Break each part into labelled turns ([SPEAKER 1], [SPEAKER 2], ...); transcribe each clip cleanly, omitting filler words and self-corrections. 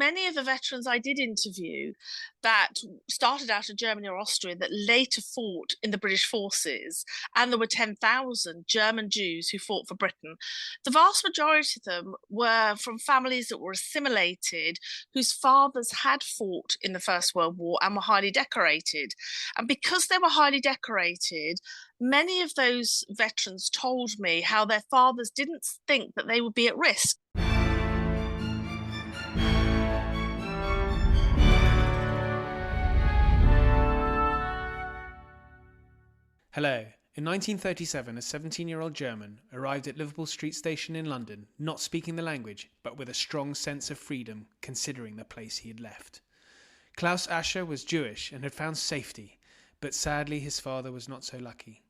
[SPEAKER 1] many of the veterans I did interview that started out in Germany or Austria that later fought in the British forces, and there were 10,000 German Jews who fought for Britain, the vast majority of them were from families that were assimilated, whose fathers had fought in the First World War and were highly decorated. And because they were highly decorated, many of those veterans told me how their fathers didn't think that they would be at risk.
[SPEAKER 2] Hello. In 1937, a 17-year-old German arrived at Liverpool Street Station in London, not speaking the language, but with a strong sense of freedom, considering the place he had left. Klaus Ascher was Jewish and had found safety, but sadly his father was not so lucky.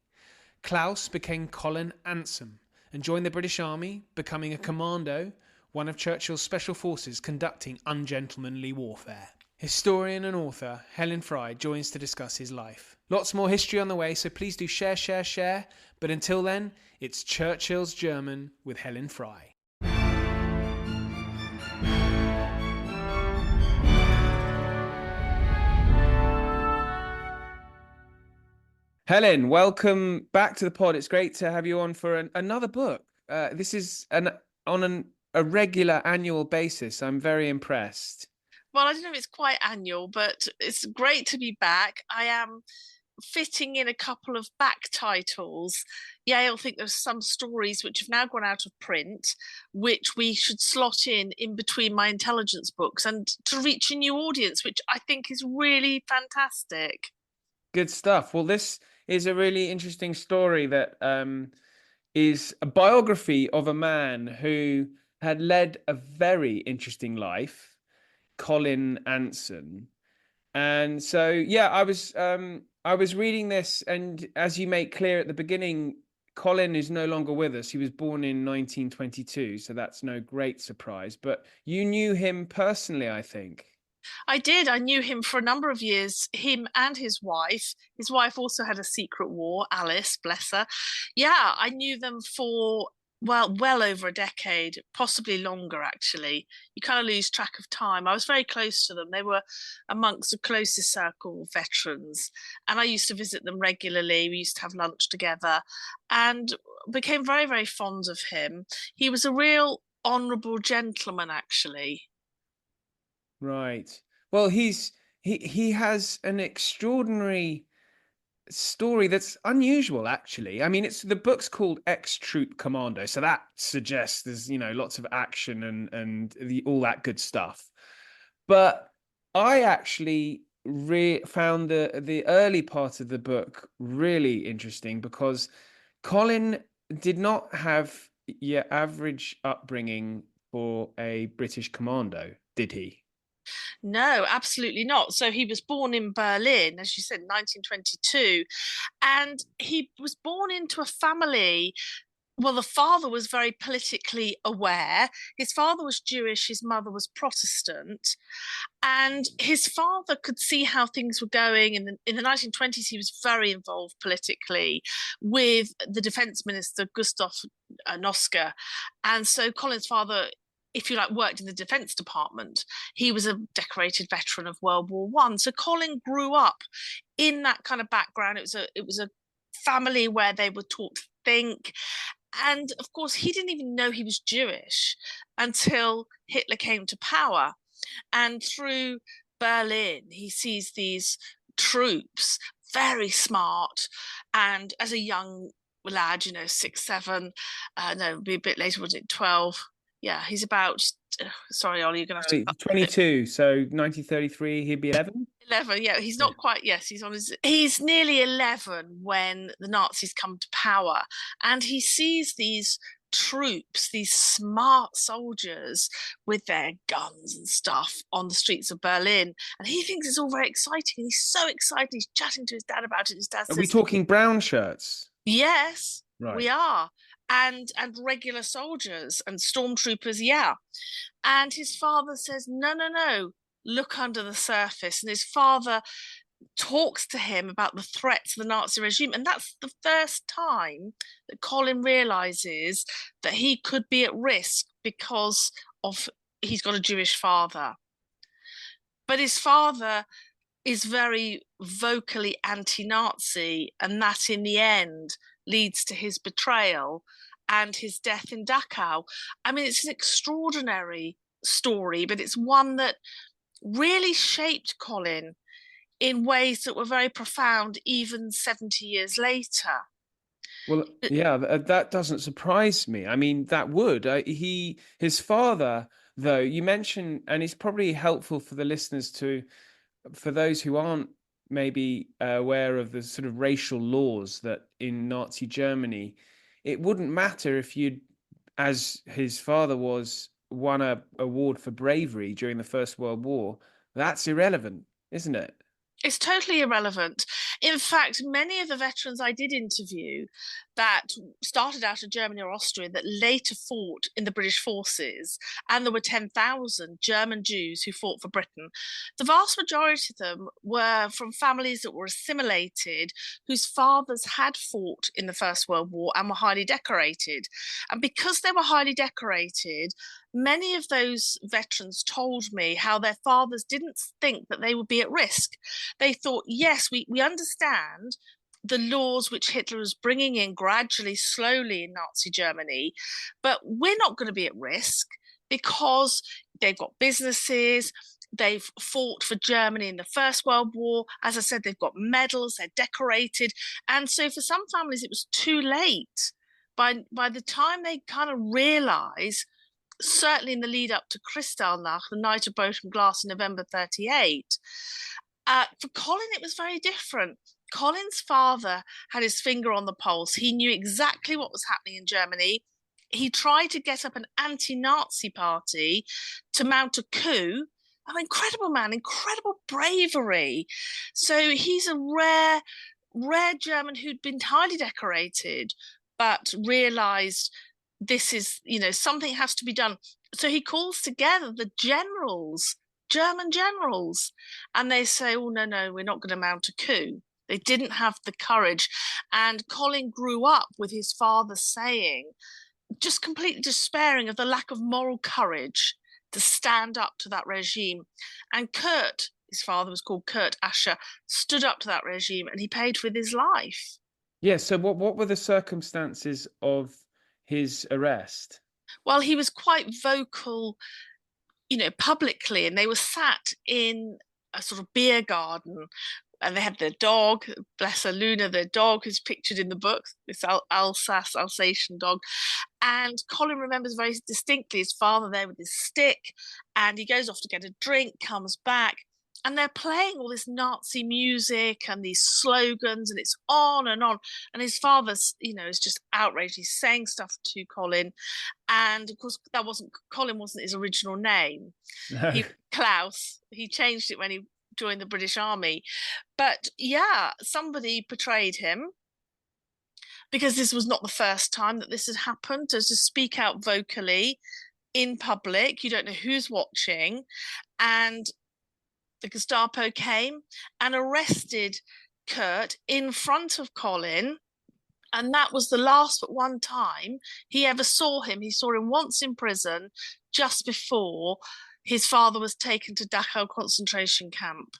[SPEAKER 2] Klaus became Colin Anson and joined the British Army, becoming a commando, one of Churchill's special forces conducting ungentlemanly warfare. Historian and author Helen Fry joins to discuss his life. Lots more history on the way, so please do share. But until then, it's Churchill's German with Helen Fry. Helen, welcome back to the pod. It's great to have you on for another book. This is on a regular annual basis. I'm very impressed.
[SPEAKER 1] Well, I don't know if it's quite annual, but it's great to be back. I am fitting in a couple of back titles. Yale think there's some stories which have now gone out of print, which we should slot in between my intelligence books and to reach a new audience, which I think is really fantastic.
[SPEAKER 2] Good stuff. Well, this is a really interesting story that is a biography of a man who had led a very interesting life, Colin Anson. And so, yeah, I was reading this, and as you make clear at the beginning, Colin is no longer with us. He was born in 1922, so that's no great surprise. But you knew him personally, I think.
[SPEAKER 1] I did. I knew him for a number of years, him and his wife. His wife also had a secret war, Alice, bless her. Yeah, I knew them for well over a decade, possibly longer, actually. You kind of lose track of time. I was very close to them. They were amongst the closest circle of veterans, and I used to visit them regularly. We used to have lunch together and became very, very fond of him. He was a real honourable gentleman, actually.
[SPEAKER 2] Right. Well, he has an extraordinary story that's unusual, actually. I mean, the book's called Ex-Troop Commando, so that suggests there's lots of action and all that good stuff. But I actually found the early part of the book really interesting because Colin did not have your average upbringing for a British commando, did he?
[SPEAKER 1] No, absolutely not. So he was born in Berlin, as you said, 1922, and he was born into a family. Well, the father was very politically aware. His father was Jewish, his mother was Protestant, and his father could see how things were going. In the 1920s, he was very involved politically with the defense minister, Gustav Noske. And so Colin's father, if you like, worked in the defense department. He was a decorated veteran of World War One. So Colin grew up in that kind of background. It was a family where they were taught to think. And of course, he didn't even know he was Jewish until Hitler came to power. And through Berlin, he sees these troops, very smart. And as a young lad, 6, 7, no, it'd be a bit later, was it 12? Yeah, he's about, sorry, Ollie, you're going to have to...
[SPEAKER 2] 22, so 1933, he'd be 11?
[SPEAKER 1] 11, yeah, he's not quite, yes, he's nearly 11 when the Nazis come to power, and he sees these troops, these smart soldiers with their guns and stuff on the streets of Berlin, and he thinks it's all very exciting, and he's so excited, he's chatting to his dad about it. His dad says,
[SPEAKER 2] Are we talking brown shirts?
[SPEAKER 1] Yes,
[SPEAKER 2] right.
[SPEAKER 1] We are. And regular soldiers and stormtroopers, yeah. And his father says, no, look under the surface. And his father talks to him about the threats of the Nazi regime. And that's the first time that Colin realizes that he could be at risk because of he's got a Jewish father. But his father is very vocally anti-Nazi, and that in the end leads to his betrayal and his death in Dachau. I mean, it's an extraordinary story, but it's one that really shaped Colin in ways that were very profound even 70 years later.
[SPEAKER 2] Well, yeah, that doesn't surprise me. I mean, that would. His father, though, you mentioned, and it's probably helpful for the listeners to, for those who aren't maybe aware of the sort of racial laws that in Nazi Germany, it wouldn't matter if you'd, as his father was, won a award for bravery during the First World War. That's irrelevant, isn't it?
[SPEAKER 1] It's totally irrelevant. In fact, many of the veterans I did interview that started out in Germany or Austria that later fought in the British forces, and there were 10,000 German Jews who fought for Britain, the vast majority of them were from families that were assimilated, whose fathers had fought in the First World War and were highly decorated. And because they were highly decorated, many of those veterans told me how their fathers didn't think that they would be at risk. They thought, yes, we understand the laws which Hitler was bringing in gradually, slowly in Nazi Germany, but we're not going to be at risk because they've got businesses. They've fought for Germany in the First World War. As I said, they've got medals, they're decorated. And so for some families, it was too late. By the time they kind of realize, certainly in the lead up to Kristallnacht, the night of broken glass in November 38, for Colin, it was very different. Colin's father had his finger on the pulse. He knew exactly what was happening in Germany. He tried to get up an anti-Nazi party to mount a coup. An incredible man, incredible bravery. So he's a rare German who'd been highly decorated, but realized this is, something has to be done. So he calls together the generals, German generals, and they say, oh, no, no, we're not going to mount a coup. They didn't have the courage. And Colin grew up with his father saying, just completely despairing of the lack of moral courage to stand up to that regime. And Kurt, his father was called Kurt Ascher, stood up to that regime and he paid with his life.
[SPEAKER 2] Yeah. So what were the circumstances of his arrest?
[SPEAKER 1] Well, he was quite vocal, publicly, and they were sat in a sort of beer garden, and they had their dog, bless her, Luna, their dog, who's pictured in the book, this Alsatian dog. And Colin remembers very distinctly his father there with his stick, and he goes off to get a drink, comes back, and they're playing all this Nazi music and these slogans, and it's on and on. And his father's, is just outraged. He's saying stuff to Colin, and of course, Colin wasn't his original name.
[SPEAKER 2] No.
[SPEAKER 1] Klaus. He changed it when he joined the British Army. But yeah, somebody betrayed him because this was not the first time that this had happened. To speak out vocally in public, you don't know who's watching, and the Gestapo came and arrested Kurt in front of Colin. And that was the last but one time he ever saw him. He saw him once in prison just before his father was taken to Dachau concentration camp.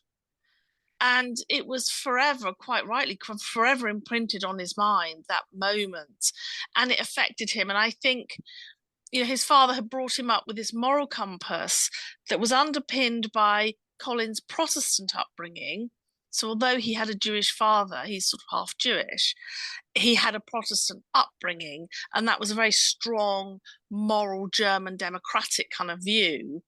[SPEAKER 1] And it was forever, quite rightly, forever imprinted on his mind, that moment. And it affected him. And I think, his father had brought him up with this moral compass that was underpinned by Colin's Protestant upbringing. So although he had a Jewish father, he's sort of half Jewish, he had a Protestant upbringing, and that was a very strong, moral, German, democratic kind of view.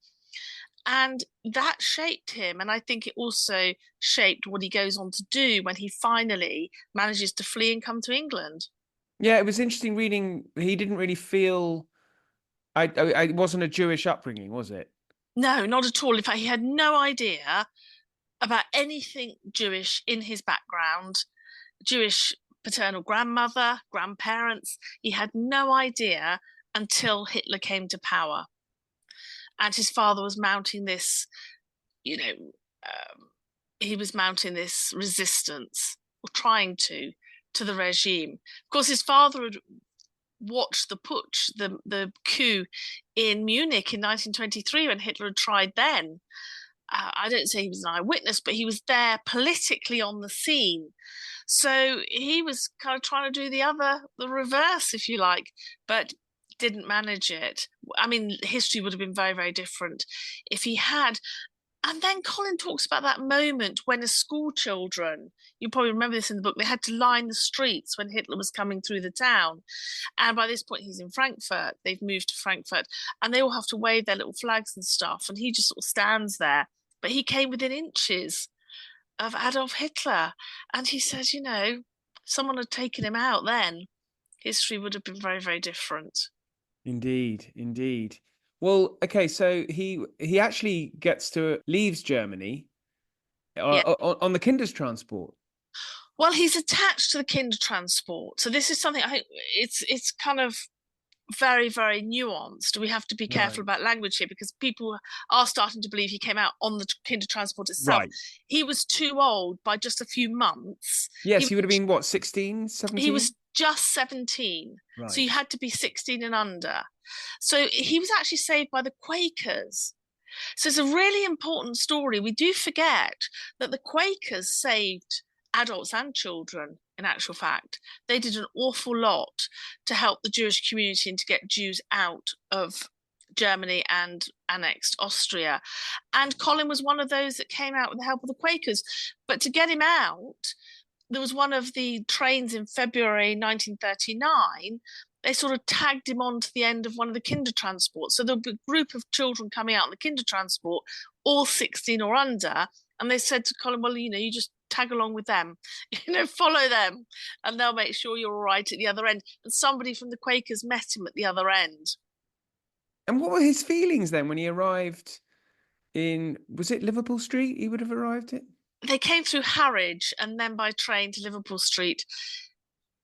[SPEAKER 1] And that shaped him. And I think it also shaped what he goes on to do when he finally manages to flee and come to England.
[SPEAKER 2] Yeah, it was interesting reading. He didn't really feel. I wasn't a Jewish upbringing, was it?
[SPEAKER 1] No, not at all. In fact, he had no idea about anything Jewish in his background, Jewish paternal grandmother, grandparents. He had no idea until Hitler came to power. And his father was mounting this, he was mounting this resistance, or trying to the regime. Of course, his father had watched the putsch, the coup in Munich in 1923 when Hitler had tried then. I don't say he was an eyewitness, but he was there politically on the scene. So he was kind of trying to do the reverse, if you like, but didn't manage it. I mean, history would have been very, very different if he had. And then Colin talks about that moment when as school children, you probably remember this in the book, they had to line the streets when Hitler was coming through the town. And by this point, he's in Frankfurt. They've moved to Frankfurt, and they all have to wave their little flags and stuff. And he just sort of stands there. But he came within inches of Adolf Hitler. And he says, someone had taken him out then, history would have been very, very different.
[SPEAKER 2] Indeed, indeed. Well, okay, so he actually leaves Germany
[SPEAKER 1] Yeah.
[SPEAKER 2] on the Kindertransport.
[SPEAKER 1] Well, he's attached to the Kindertransport. So this is something I think it's kind of very, very nuanced. We have to be careful about language here because people are starting to believe he came out on the Kindertransport itself.
[SPEAKER 2] Right.
[SPEAKER 1] He was too old by just a few months.
[SPEAKER 2] Yes, he would have been, what, 16, 17?
[SPEAKER 1] He was just 17.
[SPEAKER 2] Right.
[SPEAKER 1] So you had to be 16 and under. So he was actually saved by the Quakers. So it's a really important story. We do forget that the Quakers saved adults and children, in actual fact. They did an awful lot to help the Jewish community and to get Jews out of Germany and annexed Austria. And Colin was one of those that came out with the help of the Quakers. But to get him out, there was one of the trains in February 1939. They sort of tagged him on to the end of one of the Kindertransports. So there was a group of children coming out in the Kindertransport, all 16 or under. And they said to Colin, well, you just tag along with them, follow them, and they'll make sure you're all right at the other end. And somebody from the Quakers met him at the other end.
[SPEAKER 2] And what were his feelings then when he arrived was it Liverpool Street he would have arrived at?
[SPEAKER 1] They came through Harwich and then by train to Liverpool Street.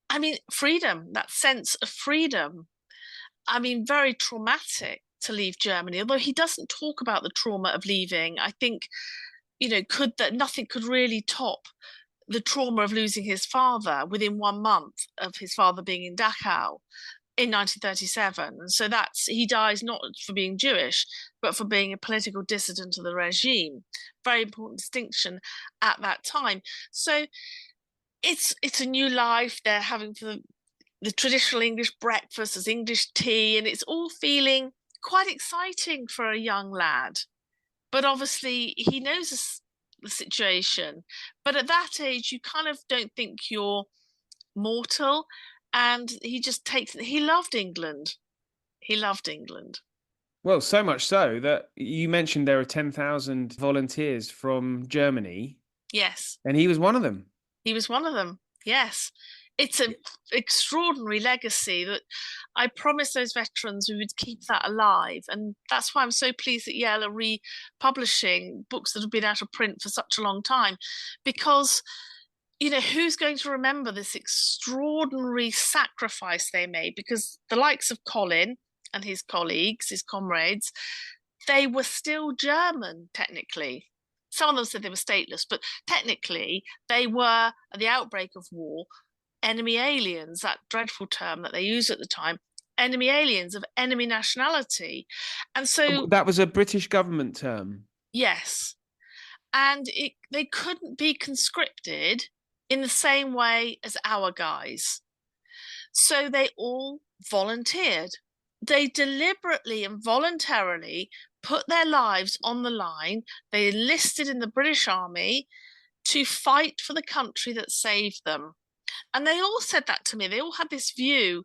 [SPEAKER 1] I mean, freedom, that sense of freedom. I mean, very traumatic to leave Germany, although he doesn't talk about the trauma of leaving. I think, nothing could really top the trauma of losing his father within 1 month of his father being in Dachau in 1937. And so he dies not for being Jewish, but for being a political dissident of the regime. Very important distinction at that time. So it's a new life. They're having the traditional English breakfast, there's English tea, and it's all feeling quite exciting for a young lad. But obviously he knows the situation. But at that age, you kind of don't think you're mortal. And he loved England. He loved England.
[SPEAKER 2] Well, so much so that you mentioned there are 10,000 volunteers from Germany.
[SPEAKER 1] Yes.
[SPEAKER 2] And he was one of them.
[SPEAKER 1] He was one of them, yes. It's an extraordinary legacy that I promised those veterans we would keep that alive. And that's why I'm so pleased that Yale are republishing books that have been out of print for such a long time. Because, who's going to remember this extraordinary sacrifice they made? Because the likes of Colin and his colleagues, his comrades, they were still German, technically. Some of them said they were stateless, but technically they were, at the outbreak of war, enemy aliens, that dreadful term that they used at the time, enemy aliens of enemy nationality. And so...
[SPEAKER 2] That was a British government term.
[SPEAKER 1] Yes. And they couldn't be conscripted in the same way as our guys. So they all volunteered. They deliberately and voluntarily put their lives on the line. They enlisted in the British Army to fight for the country that saved them. And they all said that to me. They all had this view.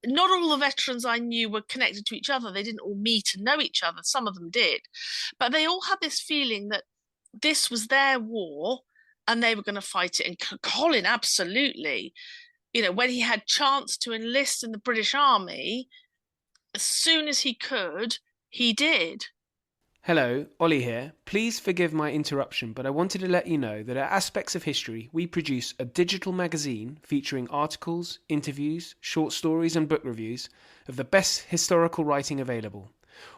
[SPEAKER 1] Not all the veterans I knew were connected to each other. They didn't all meet and know each other. Some of them did. But they all had this feeling that this was their war and they were going to fight it. And Colin, absolutely. When he had chance to enlist in the British Army, as soon as he could, he did.
[SPEAKER 2] Hello, Ollie here. Please forgive my interruption, but I wanted to let you know that at Aspects of History, we produce a digital magazine featuring articles, interviews, short stories and book reviews of the best historical writing available.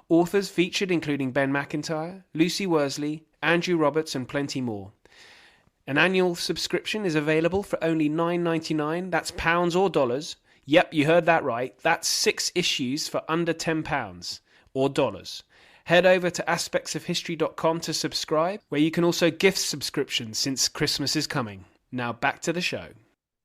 [SPEAKER 2] Authors featured including Ben Macintyre, Lucy Worsley, Andrew Roberts and plenty more. An annual subscription is available for only $9.99, that's pounds or dollars. Yep, you heard that right. That's 6 issues for under £10 or dollars. Head over to aspectsofhistory.com to subscribe, where you can also gift subscriptions since Christmas is coming. Now back to the show.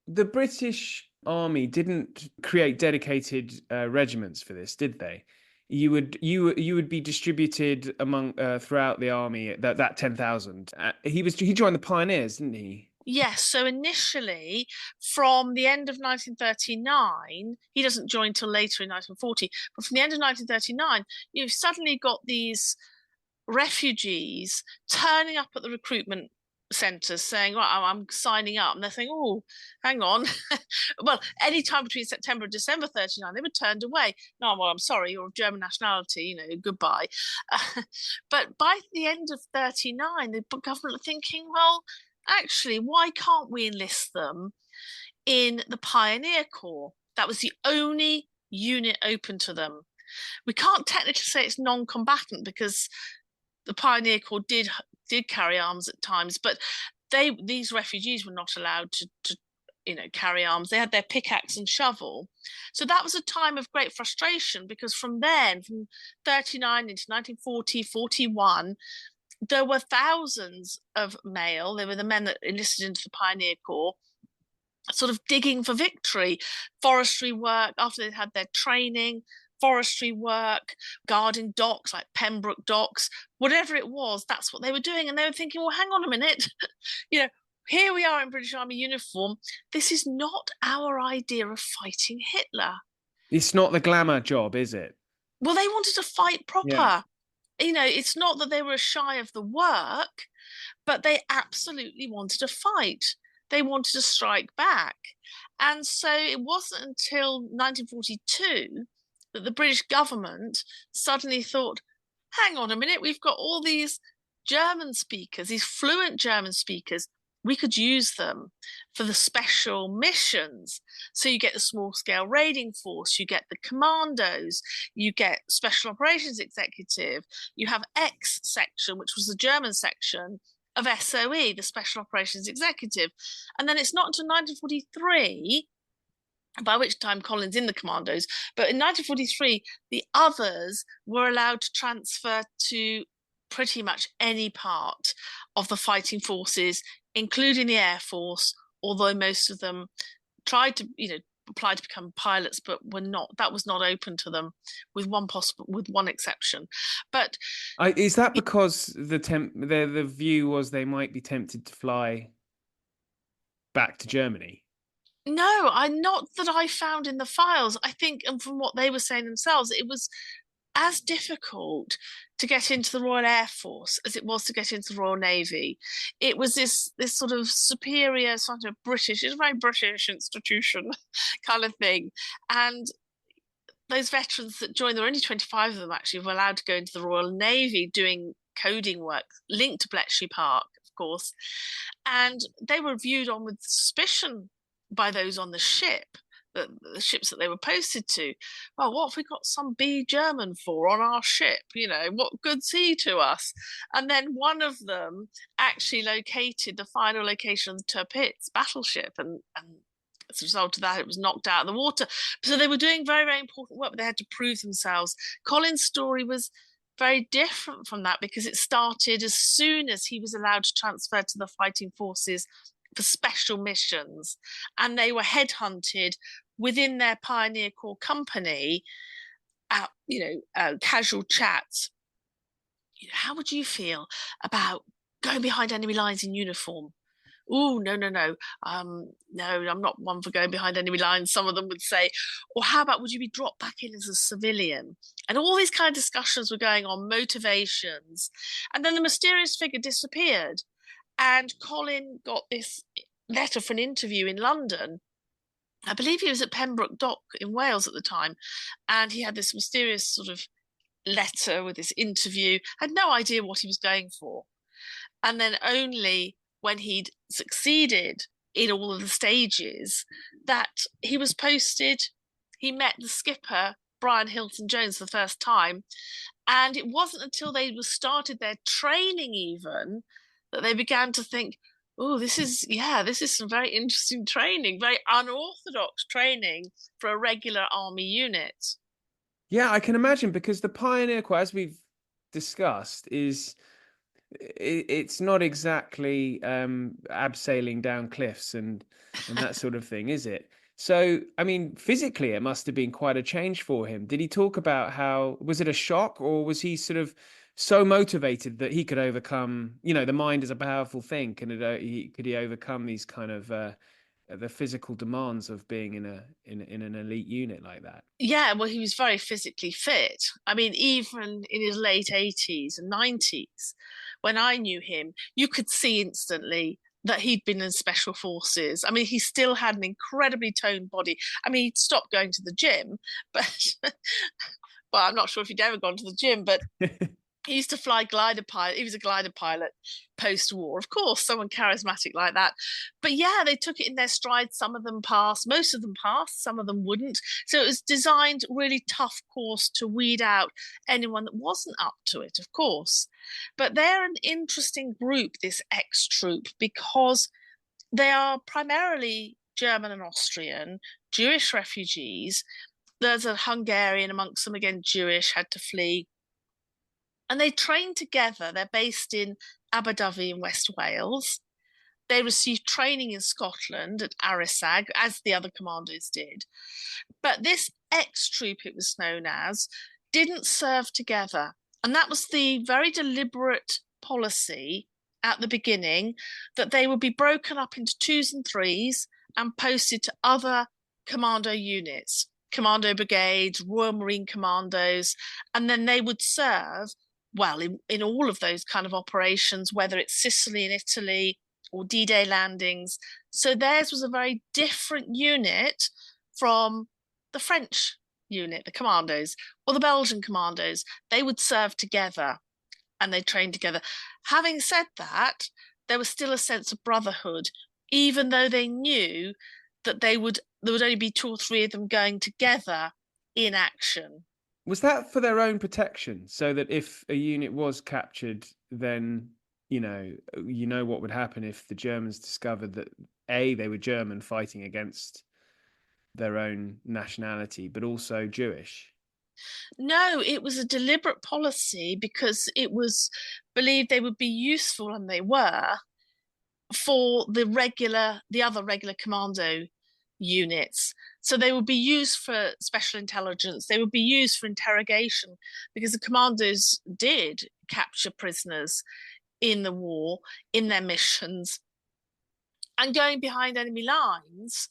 [SPEAKER 2] The British Army didn't create dedicated regiments for this, did they? You would be distributed among throughout the army. That 10,000. He joined the Pioneers, didn't he?
[SPEAKER 1] Yes, so initially, from the end of 1939, he doesn't join till later in 1940, but from the end of 1939, you've suddenly got these refugees turning up at the recruitment centres saying, well, I'm signing up. And they're saying, oh, hang on. Well, any time between September and December 39, they were turned away. No, well, I'm sorry, you're of German nationality, goodbye. But by the end of 39, the government are thinking, well, actually, why can't we enlist them in the Pioneer Corps? That was the only unit open to them. We can't technically say it's non-combatant because the Pioneer Corps did carry arms at times, but these refugees were not allowed to carry arms. They had their pickaxe and shovel. So that was a time of great frustration because from 39 into 1940, 41, there were thousands of male. They were the men that enlisted into the Pioneer Corps, sort of digging for victory, forestry work after they'd had their training, forestry work, guarding docks like Pembroke docks, whatever it was, that's what they were doing. And they were thinking, well, hang on a minute, here we are in British Army uniform. This is not our idea of fighting Hitler.
[SPEAKER 2] It's not the glamour job, is it?
[SPEAKER 1] Well, they wanted to fight proper. Yeah. It's not that they were shy of the work, but they absolutely wanted to fight. They wanted to strike back. And so it wasn't until 1942 that the British government suddenly thought, hang on a minute, we've got all these German speakers, these fluent German speakers. We could use them for the special missions. So you get the small-scale raiding force, you get the commandos, you get special operations executive, you have X section, which was the German section of SOE, the special operations executive. And then it's not until 1943, by which time Colin's in the commandos, but in 1943, the others were allowed to transfer to pretty much any part of the fighting forces, including the Air Force, although most of them tried to, apply to become pilots, but that was not open to them, with one exception. But
[SPEAKER 2] is that because the view was they might be tempted to fly back to Germany?
[SPEAKER 1] No, not that I found in the files. I think, and from what they were saying themselves, it was as difficult to get into the Royal Air Force as it was to get into the Royal Navy. It was this sort of superior, sort of British, it's a very British institution kind of thing. And those veterans that joined, there were only 25 of them actually, were allowed to go into the Royal Navy doing coding work linked to Bletchley Park, of course. And they were viewed on with suspicion by those on the ship, the ships that they were posted to. Well, what have we got some B German for on our ship? What good's he to us? And then one of them actually located the final location of the Tirpitz battleship, and as a result of that, it was knocked out of the water. So they were doing very, very important work, but they had to prove themselves. Colin's story was very different from that because it started as soon as he was allowed to transfer to the fighting forces for special missions, and they were headhunted within their Pioneer Corps company. Casual chats. How would you feel about going behind enemy lines in uniform? Oh, no. No, I'm not one for going behind enemy lines, some of them would say. Or how about, would you be dropped back in as a civilian? And all these kind of discussions were going on, motivations. And then the mysterious figure disappeared. And Colin got this letter for an interview in London. I believe he was at Pembroke Dock in Wales at the time. And he had this mysterious sort of letter with this interview. Had no idea what he was going for. And then only when he'd succeeded in all of the stages that he was posted, he met the skipper, Brian Hilton Jones, for the first time. And it wasn't until they started their training even that they began to think, oh, this is some very interesting training, very unorthodox training for a regular army unit.
[SPEAKER 2] Yeah, I can imagine, because the Pioneer Corps, as we've discussed is it's not exactly abseiling down cliffs and that sort of thing, is it? So, I mean, physically, it must have been quite a change for him. Did he talk about how, was it a shock, or was he sort of so motivated that he could overcome, the mind is a powerful thing. Could he overcome these kind of the physical demands of being in an elite unit like that?
[SPEAKER 1] Yeah, well, he was very physically fit. I mean, even in his late 80s and 90s, when I knew him, you could see instantly that he'd been in special forces. I mean, he still had an incredibly toned body. I mean, he'd stopped going to the gym, but well, I'm not sure if he'd ever gone to the gym, but he used to fly glider pilot. He was a glider pilot post-war. Of course, someone charismatic like that. But yeah, they took it in their stride. Some of them passed, most of them passed, some of them wouldn't. So it was designed really tough course to weed out anyone that wasn't up to it, of course. But they're an interesting group, this X troop, because they are primarily German and Austrian, Jewish refugees. There's a Hungarian amongst them, again, Jewish, had to flee, and they train together. They're based in Aberdyfi in West Wales. They received training in Scotland at Arisag, as the other commandos did. But this X troop, it was known as, didn't serve together. And that was the very deliberate policy at the beginning, that they would be broken up into twos and threes and posted to other commando units, commando brigades, Royal Marine Commandos, and then they would serve well in all of those kind of operations, whether it's Sicily and Italy or D-Day landings. So theirs was a very different unit from the French unit, the commandos, or the Belgian commandos. They would serve together and they trained together. Having said that, there was still a sense of brotherhood, even though they knew that there would only be two or three of them going together in action.
[SPEAKER 2] Was that for their own protection, so that if a unit was captured, then what would happen if the Germans discovered that they were German fighting against their own nationality, but also Jewish?
[SPEAKER 1] No, it was a deliberate policy because it was believed they would be useful, and they were, for the other regular commando units. So they would be used for special intelligence. They would be used for interrogation, because the commandos did capture prisoners in the war, in their missions. And going behind enemy lines,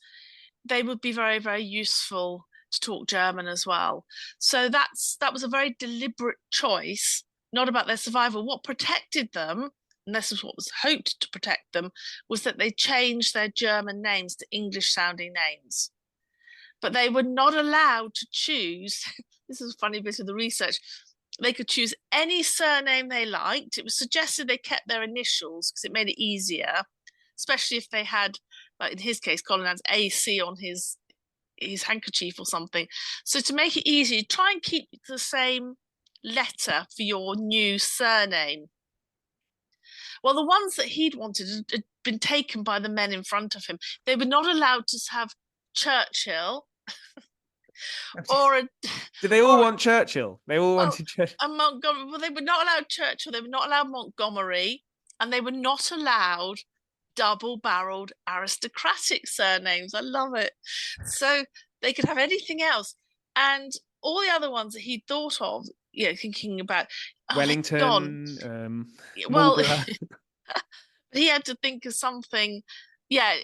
[SPEAKER 1] they would be very, very useful to talk German as well. So that was a very deliberate choice, not about their survival. What protected them, and this is what was hoped to protect them, was that they changed their German names to English sounding names. But they were not allowed to choose. This is a funny bit of the research. They could choose any surname they liked. It was suggested they kept their initials because it made it easier, especially if they had, like in his case, Colin had AC on his handkerchief or something. So to make it easy, try and keep the same letter for your new surname. Well, the ones that he'd wanted had been taken by the men in front of him. They were not allowed to have Churchill or a
[SPEAKER 2] Did they all
[SPEAKER 1] or
[SPEAKER 2] want Churchill? They all
[SPEAKER 1] well,
[SPEAKER 2] wanted Churchill.
[SPEAKER 1] a Montgomery. Well, they were not allowed Churchill. They were not allowed Montgomery, and they were not allowed double-barreled aristocratic surnames. I love it. So they could have anything else, and all the other ones that he thought of, thinking about, oh, they're gone.
[SPEAKER 2] Wellington,
[SPEAKER 1] Well,
[SPEAKER 2] Marlborough.
[SPEAKER 1] he had to think of something. Yeah,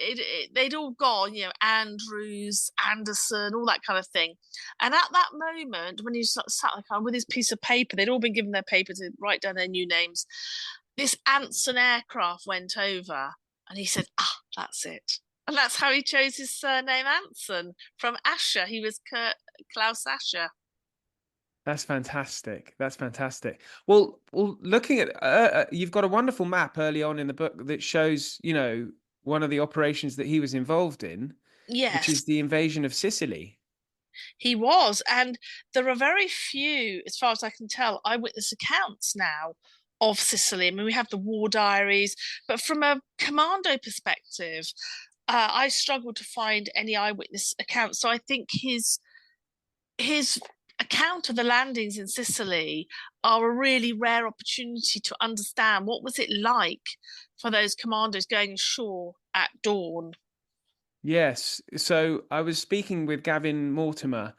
[SPEAKER 1] they'd all gone, Andrews, Anderson, all that kind of thing. And at that moment, when he sat like, with his piece of paper, they'd all been given their paper to write down their new names. This Anson aircraft went over, and he said, that's it. And that's how he chose his surname Anson, from Asher. He was Klaus Asher.
[SPEAKER 2] That's fantastic. That's fantastic. Well, looking at you've got a wonderful map early on in the book that shows, one of the operations that he was involved in, which
[SPEAKER 1] Yes,
[SPEAKER 2] is the invasion of Sicily.
[SPEAKER 1] he was. And there are very few, as far as I can tell, eyewitness accounts now of Sicily. I mean, we have the war diaries, but from a commando perspective, I struggled to find any eyewitness accounts. So I think his account of the landings in Sicily are a really rare opportunity to understand what was it like for those commandos going ashore at dawn.
[SPEAKER 2] Yes. So I was speaking with Gavin Mortimer,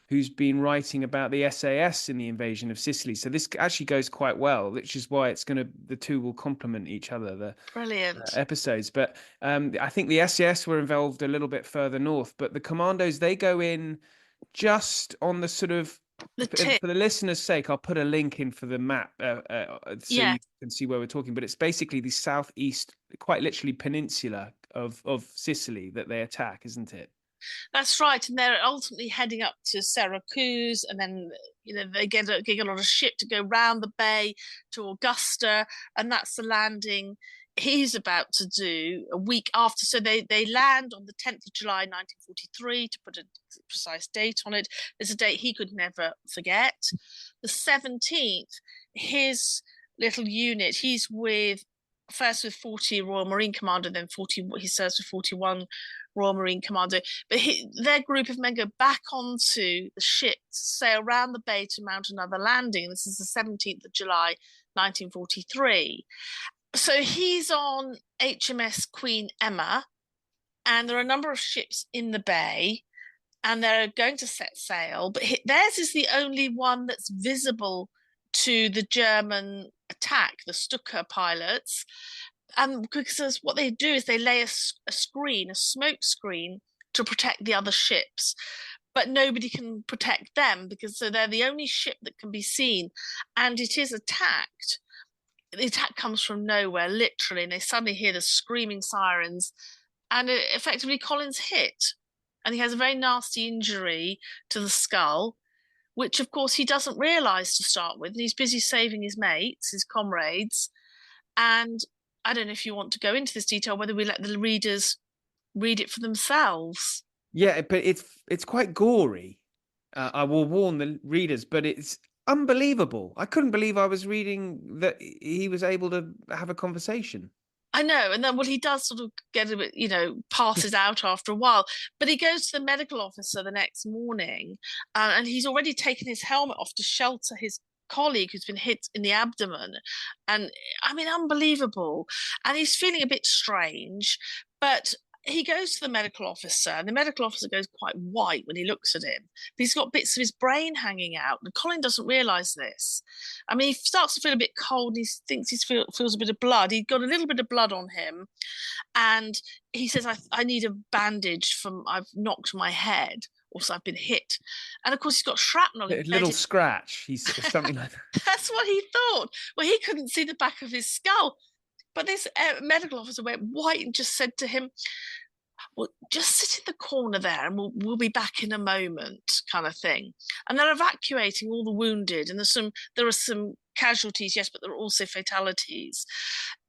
[SPEAKER 2] who's been writing about the SAS in the invasion of Sicily. So this actually goes quite well, which is why the two will complement each other, the
[SPEAKER 1] Brilliant.
[SPEAKER 2] episodes. But I think the SAS were involved a little bit further north, but the commandos, they go in just on the sort of,
[SPEAKER 1] The tip.
[SPEAKER 2] for the listeners' sake, I'll put a link in for the map so
[SPEAKER 1] Yeah,
[SPEAKER 2] you can see where we're talking. But it's basically the southeast, quite literally peninsula of Sicily that they attack, isn't it?
[SPEAKER 1] that's right. And they're ultimately heading up to Syracuse, and then they get on a ship to go round the bay to Augusta, and that's the landing he's about to do a week after. So they land on the 10th of July 1943, to put a precise date on it. There's a date he could never forget. The 17th, his little unit, he's with first with 40 Royal Marine Commando, then 40, he serves with 41 Royal Marine Commando. But their group of men go back onto the ship, sail around the bay to mount another landing. This is the 17th of July, 1943. So he's on HMS Queen Emma, and there are a number of ships in the bay, and they're going to set sail. But theirs is the only one that's visible to the German attack, the Stuka pilots. Because what they do is they lay a screen, a smoke screen, to protect the other ships, but nobody can protect them because so they're the only ship that can be seen, and it is attacked. The attack comes from nowhere, literally, and they suddenly hear the screaming sirens, and effectively Collins hit, and he has a very nasty injury to the skull, which of course he doesn't realise to start with, and he's busy saving his mates, his comrades, and I don't know if you want to go into this detail, whether we let the readers read it for themselves.
[SPEAKER 2] Yeah, but it's quite gory. I will warn the readers, but it's unbelievable. I couldn't believe I was reading that he was able to have a conversation.
[SPEAKER 1] I know, and then well, he does sort of get a bit, passes out after a while. But he goes to the medical officer the next morning, and he's already taken his helmet off to shelter his colleague who's been hit in the abdomen, and I mean, unbelievable. And he's feeling a bit strange, but he goes to the medical officer, and the medical officer goes quite white when he looks at him. But he's got bits of his brain hanging out, and Colin doesn't realise this. I mean, he starts to feel a bit cold, and he thinks feels a bit of blood. He'd got a little bit of blood on him, and he says, I need a bandage from, I've knocked my head. Also, I've been hit. And of course, he's got shrapnel
[SPEAKER 2] A little
[SPEAKER 1] embedded.
[SPEAKER 2] scratch, he's something like that.
[SPEAKER 1] That's what he thought. Well, he couldn't see the back of his skull. But this medical officer went white and just said to him, well, just sit in the corner there and we'll be back in a moment, kind of thing. And they're evacuating all the wounded, and there are some casualties, yes, but there are also fatalities,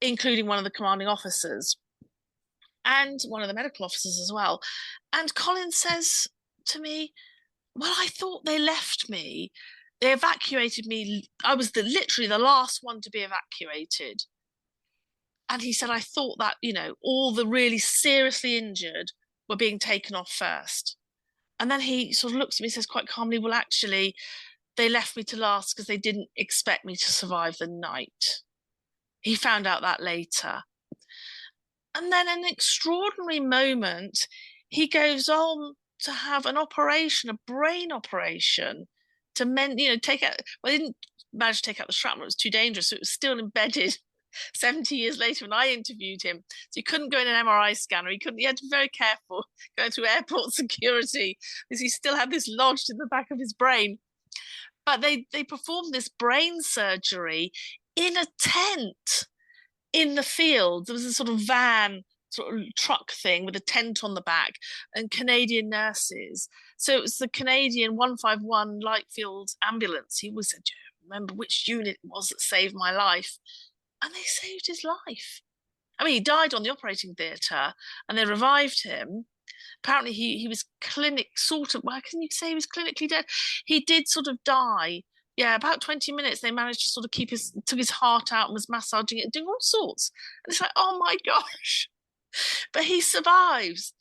[SPEAKER 1] including one of the commanding officers and one of the medical officers as well. And Colin says to me, well, I thought they left me. They evacuated me. I was literally the last one to be evacuated. And he said, I thought that, all the really seriously injured were being taken off first. And then he sort of looks at me and says quite calmly, well, actually, they left me to last because they didn't expect me to survive the night. He found out that later. And then in an extraordinary moment, he goes on to have an operation, a brain operation, to take out, well, they didn't manage to take out the shrapnel, it was too dangerous, so it was still embedded 70 years later when I interviewed him. So he couldn't go in an MRI scanner. He had to be very careful going through airport security because he still had this lodged in the back of his brain. But they performed this brain surgery in a tent in the field. There was a sort of van, sort of truck thing with a tent on the back, and Canadian nurses. So it was the Canadian 151 Lightfield ambulance. He always said, do you remember which unit it was that saved my life? And they saved his life. I mean, he died on the operating theatre, and they revived him. Apparently, he was why can you say he was clinically dead? He did sort of die. Yeah, about 20 minutes, they managed to sort of took his heart out and was massaging it, doing all sorts. And it's like, oh my gosh. But he survives.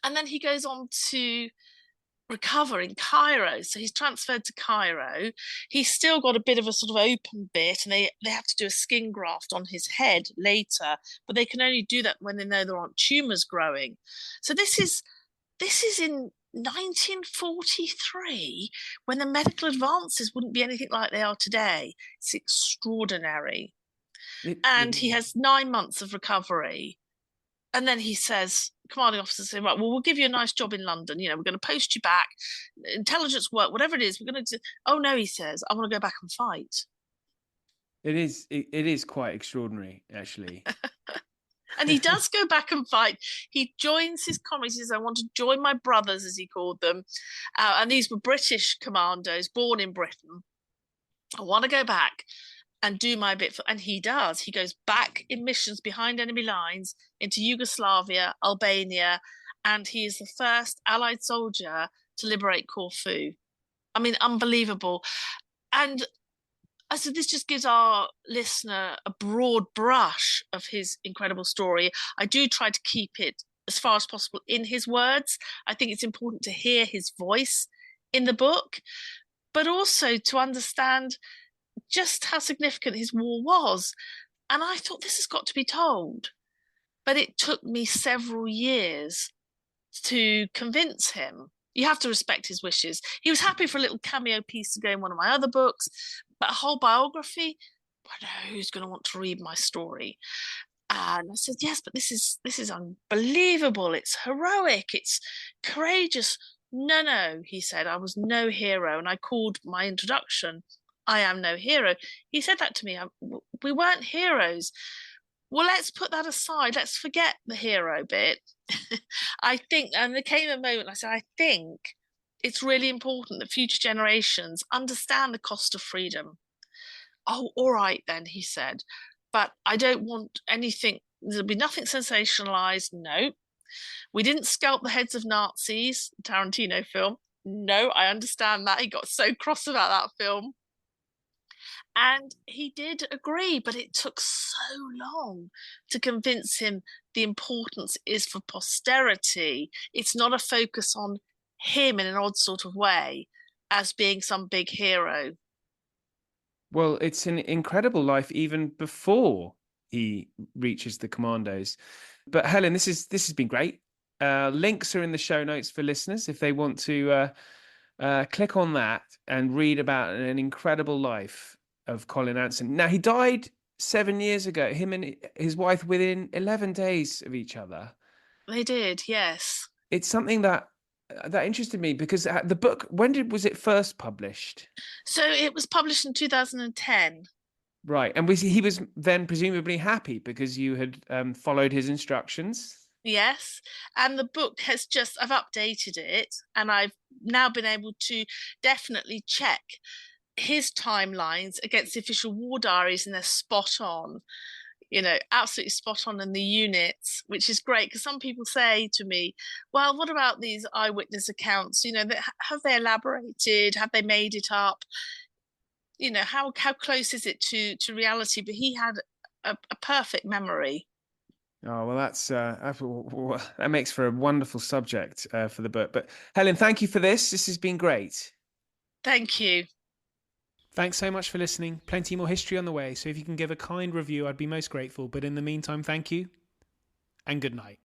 [SPEAKER 1] And then he goes on to recover in Cairo. So he's transferred to Cairo. He's still got a bit of a sort of open bit, and they have to do a skin graft on his head later, but they can only do that when they know there aren't tumors growing. So this is in 1943 when the medical advances wouldn't be anything like they are today. It's extraordinary.
[SPEAKER 2] It
[SPEAKER 1] And he
[SPEAKER 2] is.
[SPEAKER 1] has 9 months of recovery. And then he says, commanding officer says, right, well, we'll give you a nice job in London. We're going to post you back, intelligence work, whatever it is. We're going to do. Oh, no, he says, I want to go back and fight.
[SPEAKER 2] It is. It is quite extraordinary, actually.
[SPEAKER 1] And he does go back and fight. He joins his comrades. He says, I want to join my brothers, as he called them. And these were British commandos born in Britain. I want to go back and do my bit for, and he does. He goes back in missions behind enemy lines into Yugoslavia, Albania, and he is the first Allied soldier to liberate Corfu. I mean, unbelievable. And I said, this just gives our listener a broad brush of his incredible story. I do try to keep it as far as possible in his words. I think it's important to hear his voice in the book, but also to understand just how significant his war was. And I thought, this has got to be told. But it took me several years to convince him. You have to respect his wishes. He was happy for a little cameo piece to go in one of my other books, but a whole biography, I don't know who's going to want to read my story. And I said, yes, but this is unbelievable. It's heroic. It's courageous. No, no, he said, I was no hero. And I called my introduction, I am no hero. He said that to me. We weren't heroes. Well, let's put that aside. Let's forget the hero bit. I think, and there came a moment I said, I think it's really important that future generations understand the cost of freedom. Oh, all right, then, he said. But I don't want anything, there'll be nothing sensationalized. No. We didn't scalp the heads of Nazis, Tarantino film. No, I understand that. He got so cross about that film. And he did agree, but it took so long to convince him the importance is for posterity. It's not a focus on him in an odd sort of way as being some big hero.
[SPEAKER 2] Well, it's an incredible life even before he reaches the commandos. But Helen, this has been great. Links are in the show notes for listeners if they want to click on that and read about an incredible life of Colin Anson. Now, he died 7 years ago, him and his wife within 11 days of each other.
[SPEAKER 1] They did, yes.
[SPEAKER 2] It's something that interested me because the book, was it first published?
[SPEAKER 1] So it was published in 2010.
[SPEAKER 2] Right. And he was then presumably happy because you had followed his instructions?
[SPEAKER 1] Yes. And the book I've updated it, and I've now been able to definitely check his timelines against the official war diaries, and they're spot on. Absolutely spot on in the units, which is great because some people say to me, well, what about these eyewitness accounts? Have they elaborated? Have they made it up? How close is it to reality? But he had a perfect memory.
[SPEAKER 2] Oh, well, that makes for a wonderful subject for the book. But Helen, thank you for this. This has been great.
[SPEAKER 1] Thank you.
[SPEAKER 2] Thanks so much for listening. Plenty more history on the way, so if you can give a kind review, I'd be most grateful. But in the meantime, thank you and good night.